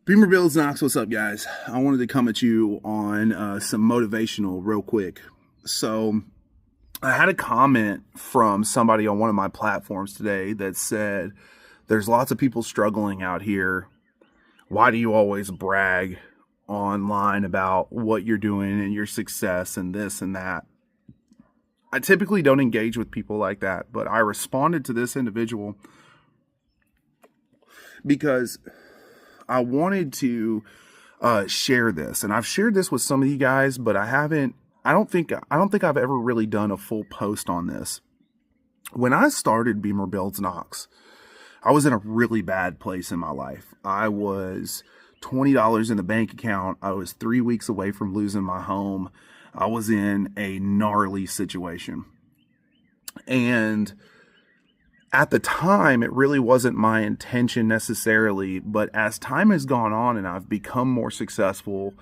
Beamer Builds Knox, what's up, guys? I wanted to come at you on some motivational real quick. So, I had a comment from somebody on one of my platforms today that said, there's lots of people struggling out here. Why do you always brag online about what you're doing and your success and this and that? I typically don't engage with people like that, but I responded to this individual because I wanted to share this, and I've shared this with some of you guys, but I don't think I've ever really done a full post on this. When I started Beamer Builds Knox, I was in a really bad place in my life. I was $20 in the bank account. I was 3 weeks away from losing my home. I was in a gnarly situation. And at the time, it really wasn't my intention necessarily, but as time has gone on and I've become more successful,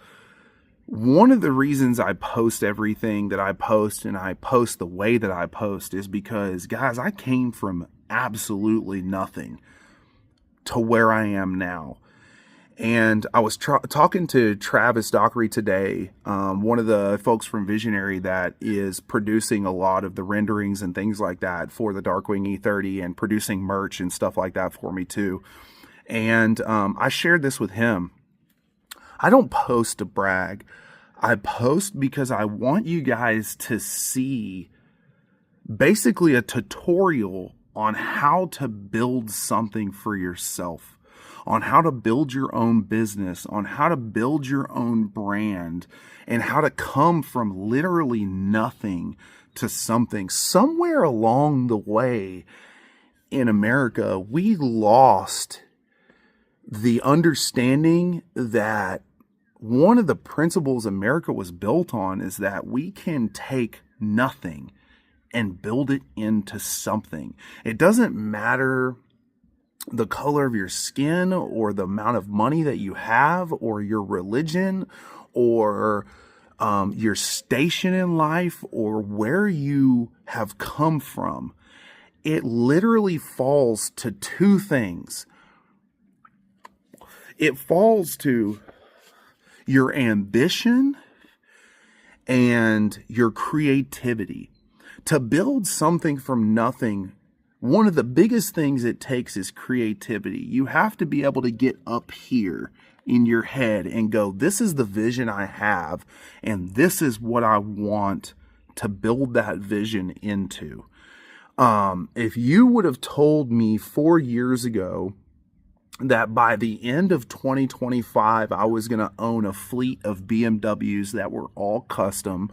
one of the reasons I post everything that I post and I post the way that I post is because, guys, I came from absolutely nothing to where I am now. And I was talking to Travis Dockery today, one of the folks from Visionary that is producing a lot of the renderings and things like that for the Darkwing E30 and producing merch and stuff like that for me too. And I shared this with him. I don't post to brag. I post because I want you guys to see basically a tutorial on how to build something for yourself, on how to build your own business, on how to build your own brand, and how to come from literally nothing to something. Somewhere along the way in America, we lost the understanding that one of the principles America was built on is that we can take nothing and build it into something. It doesn't matter the color of your skin or the amount of money that you have or your religion or your station in life or where you have come from. It literally falls to two things. It falls to your ambition and your creativity. To build something from nothing, one of the biggest things it takes is creativity. You have to be able to get up here in your head and go, this is the vision I have, and this is what I want to build that vision into. If you would have told me 4 years ago that by the end of 2025, I was going to own a fleet of BMWs that were all custom,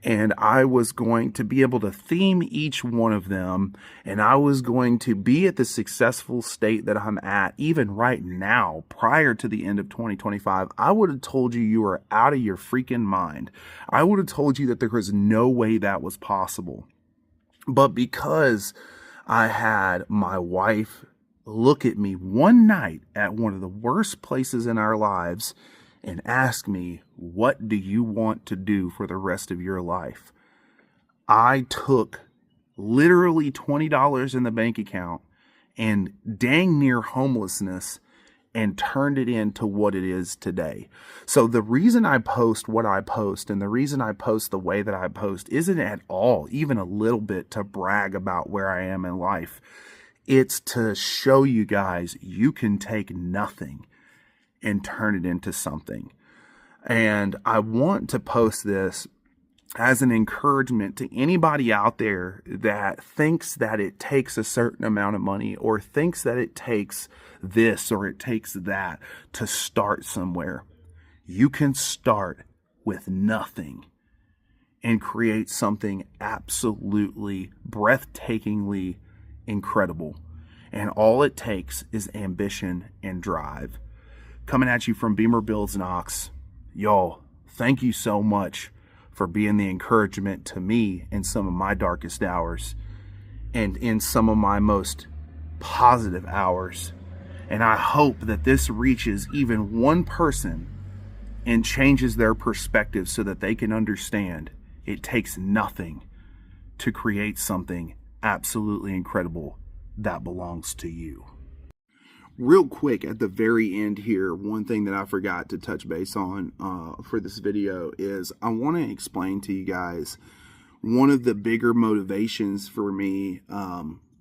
and I was going to be able to theme each one of them, and I was going to be at the successful state that I'm at even right now, prior to the end of 2025, I would have told you you were out of your freaking mind. I would have told you that there was no way that was possible. But because I had my wife look at me one night at one of the worst places in our lives and ask me, what do you want to do for the rest of your life? I took literally $20 in the bank account and dang near homelessness and turned it into what it is today. So the reason I post what I post and the reason I post the way that I post isn't at all, even a little bit, to brag about where I am in life. It's to show you guys you can take nothing and turn it into something. And I want to post this as an encouragement to anybody out there that thinks that it takes a certain amount of money or thinks that it takes this or it takes that to start somewhere. You can start with nothing and create something absolutely breathtakingly incredible. And all it takes is ambition and drive. Coming at you from Beamer Builds Knox. Y'all, thank you so much for being the encouragement to me in some of my darkest hours and in some of my most positive hours. And I hope that this reaches even one person and changes their perspective so that they can understand it takes nothing to create something absolutely incredible that belongs to you. Real quick at the very end here, one thing that I forgot to touch base on for this video is I want to explain to you guys one of the bigger motivations for me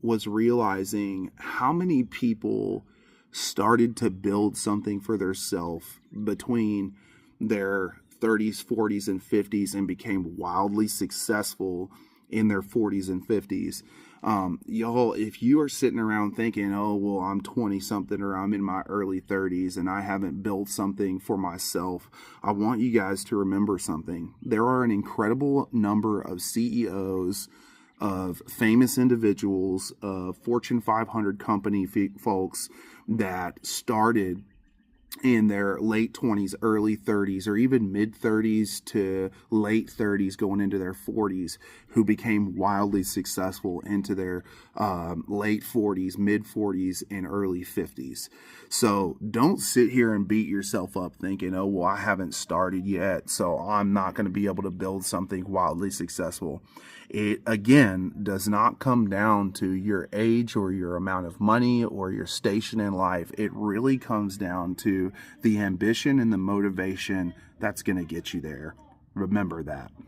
was realizing how many people started to build something for themselves between their 30s, 40s, and 50s and became wildly successful in their 40s and 50s. Y'all, if you are sitting around thinking, oh, well, I'm 20 something or I'm in my early 30s and I haven't built something for myself, I want you guys to remember something. There are an incredible number of CEOs, of famous individuals, of Fortune 500 company folks that started in their late 20s, early 30s, or even mid 30s to late 30s going into their 40s, who became wildly successful into their late 40s, mid 40s, and early 50s. So don't sit here and beat yourself up thinking, oh, well, I haven't started yet, so I'm not going to be able to build something wildly successful. It, again, does not come down to your age or your amount of money or your station in life. It really comes down to the ambition and the motivation that's going to get you there. Remember that.